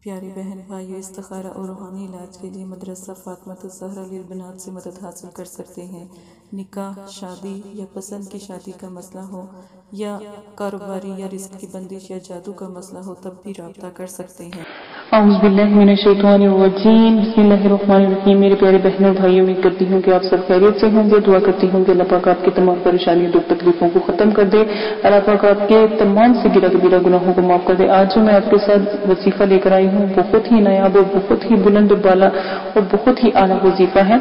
پیارے بہن بھائیو، استخارہ اور روحانی علاج کے لیے مدرسہ فاطمۃ الزہرا للبنات سے مدد حاصل کر سکتے ہیں۔ نکاح، شادی یا پسند کی شادی کا مسئلہ ہو، یا کاروباری یا رزق کی بندش یا جادو کا مسئلہ ہو، تب بھی رابطہ کر سکتے ہیں۔ اعوذ باللہ من الشیطان الرجیم، بسم اللہ الرحمن الرحیم۔ میرے پیارے بہنوں بھائیوں، امید کرتی ہوں کہ آپ سب خیریت سے ہوں گے۔ دعا کرتی ہوں کہ اللہ پاک آپ کی تمام پریشانیوں، دکھ تکلیفوں کو ختم کر دے۔ اللہ پاک آپ کے تمام سے کبیرہ گناہوں کو معاف کر دے۔ آج جو میں آپ کے ساتھ وظیفہ لے کر آئی ہوں، بہت ہی نایاب اور بہت ہی بلند بالا اور بہت ہی اعلیٰ وظیفہ ہے۔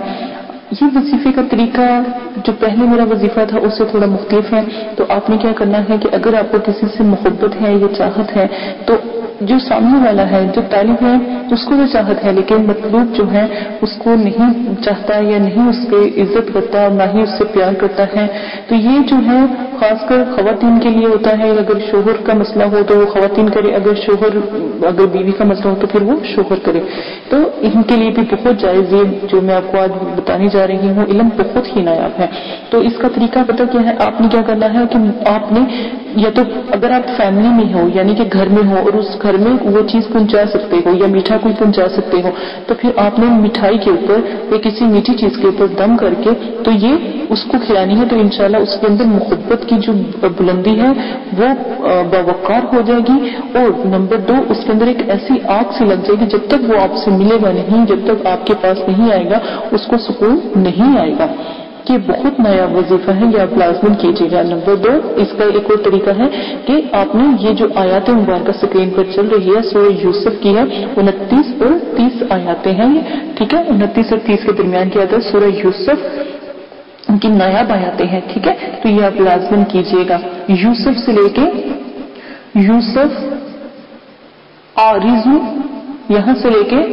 یہ وظیفے کا طریقہ جو پہلے میرا وظیفہ تھا اس سے تھوڑا مختلف ہے۔ تو آپ نے کیا کرنا ہے کہ اگر آپ کو کسی سے محبت ہے یا چاہت ہے، تو جو سامنے والا ہے، جو طالب ہے، اس کو تو چاہت ہے، لیکن مطلوب جو ہے اس کو نہیں چاہتا یا نہیں اس کی عزت کرتا، نہ ہی اس سے پیار کرتا ہے، تو یہ جو ہے خاص کر خواتین کے لیے ہوتا ہے۔ اگر شوہر کا مسئلہ ہو تو وہ خواتین کرے، اگر بیوی کا مسئلہ ہو تو پھر وہ شوہر کرے۔ تو ان کے لیے بھی بہت جائز یہ جو میں آپ کو آج بتانے جا رہی ہوں، علم بہت ہی نایاب ہے۔ تو اس کا طریقہ پتہ کیا ہے؟ آپ نے کیا کرنا ہے کہ آپ نے یا تو اگر آپ فیملی میں ہو، یعنی کہ گھر میں ہو، اور اس گھر میں وہ چیز پہنچا سکتے ہو یا میٹھا کوئی پہنچا سکتے ہو، تو پھر آپ نے مٹھائی کے اوپر یا کسی میٹھی چیز کے اوپر دم کر کے تو یہ اس کو کھلانی ہے۔ تو انشاءاللہ اس کے اندر محبت کی جو بلندی ہے وہ باوقار ہو جائے گی۔ اور نمبر 2، اس کے اندر ایک ایسی آگ سے لگ جائے گی، جب تک وہ آپ سے ملے گا نہیں، جب تک آپ کے پاس نہیں آئے گا، اس کو سکون نہیں آئے گا۔ یہ بہت نیا وظیفہ ہے، یہ آپ لازمن کیجیے گا۔ نمبر 2، اس کا ایک اور طریقہ ہے کہ آپ نے یہ جو آیات مبارکہ سکرین پر چل رہی ہے، سورہ یوسف کی ہے، 29 اور 30 آیاتیں ہیں یہ، ٹھیک ہے، 29 اور 30 کے درمیان کی آیات ہے سورہ یوسف کی نایاب آیاتیں ہیں، ٹھیک ہے۔ تو یہ آپ لازمن کیجیے گا۔ یوسف سے لے کے یوسف آرزو، یہاں سے لے کے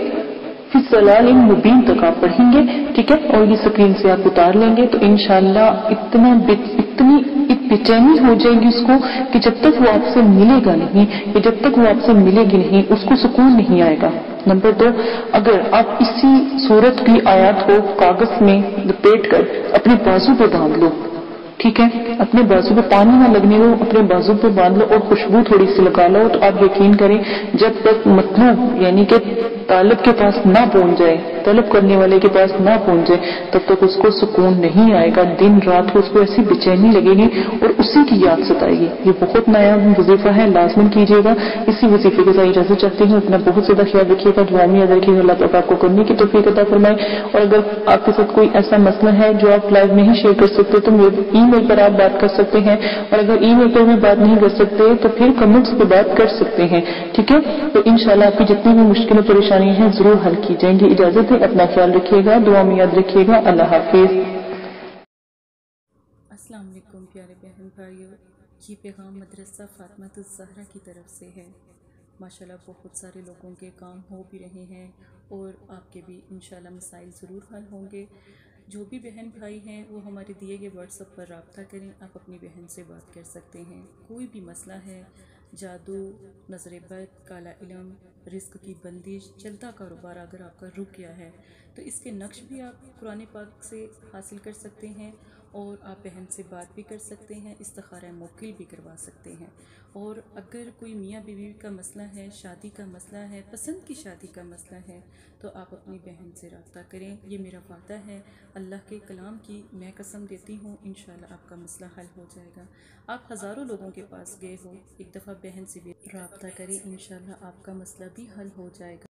فی الضلال مبین تک آپ پڑھیں گے، ٹھیک ہے، اور یہ سکرین سے آپ اتار لیں گے تو انشاءاللہ اتنی بے چینی ہو جائے گی اس کو کہ جب تک وہ آپ سے ملے گا نہیں، یا جب تک وہ آپ سے ملے گی نہیں، اس کو سکون نہیں آئے گا۔ نمبر 2، اگر آپ اسی سورت کی آیات کو کاغذ میں لپیٹ کر اپنے بازو پہ باندھ لو، ٹھیک ہے، اپنے بازو پہ پانی نہ لگنے دو، اپنے بازو پہ باندھ لو اور خوشبو تھوڑی سی لگا لو، تو آپ یقین کریں جب تک مطلوب یعنی کہ طالب کے پاس نہ پہنچ جائے، طلب کرنے والے کے پاس نہ پہنچ جائے، تب تک اس کو سکون نہیں آئے گا۔ دن رات کو اس کو ایسی بے چینی لگے گی اور اسی کی یاد ستائے گی۔ یہ بہت نیا وظیفہ ہے، لازمن کیجیے گا۔ اسی وظیفے کے ساتھ اجازت چاہتی ہوں، اپنا بہت زیادہ خیال رکھیے گا، دعا میں یاد رکھیے گا، اللہ تعالیٰ آپ کو کرنے کی توفیق عطا فرمائے۔ اور اگر آپ کے ساتھ کوئی ایسا مسئلہ ہے جو آپ لائیو نہیں شیئر کر سکتے تو ای میل پر آپ بات کر سکتے ہیں، اور اگر ای میل پر بھی بات نہیں کر سکتے تو پھر کمنٹس پہ بات کر سکتے ہیں، ٹھیک ہے۔ تو انشاءاللہ آپ کی جتنی بھی مشکل و پریشانیاں ہیں ضرور حل کی جائیں گی۔ اجازت ہے، اپنا خیال رکھیے گا، دعا میں یاد رکھیے گا، اللہ حافظ۔ السلام علیکم پیارے بہن بھائیو، یہ پیغام مدرسہ فاطمۃ الزہرا کی طرف سے ہے۔ ماشاءاللہ بہت سارے لوگوں کے کام ہو بھی رہے ہیں اور آپ کے بھی انشاءاللہ مسائل ضرور حل ہوں گے۔ جو بھی بہن بھائی ہیں وہ ہمارے دیے گئے واٹس ایپ پر رابطہ کریں، آپ اپنی بہن سے بات کر سکتے ہیں۔ کوئی بھی مسئلہ ہے، جادو، نظر بد، کالا علم، رزق کی بندش، چلتا کاروبار اگر آپ کا رک گیا ہے تو اس کے نقش بھی آپ قرآن پاک سے حاصل کر سکتے ہیں، اور آپ بہن سے بات بھی کر سکتے ہیں، استخارہ موکل بھی کروا سکتے ہیں۔ اور اگر کوئی میاں بیوی کا مسئلہ ہے، شادی کا مسئلہ ہے، پسند کی شادی کا مسئلہ ہے، تو آپ اپنی بہن سے رابطہ کریں۔ یہ میرا وعدہ ہے، اللہ کے کلام کی میں قسم دیتی ہوں، انشاءاللہ آپ کا مسئلہ حل ہو جائے گا۔ آپ ہزاروں لوگوں کے پاس گئے ہو، ایک دفعہ بہن سے بھی رابطہ کریں، انشاءاللہ آپ کا مسئلہ بھی حل ہو جائے گا۔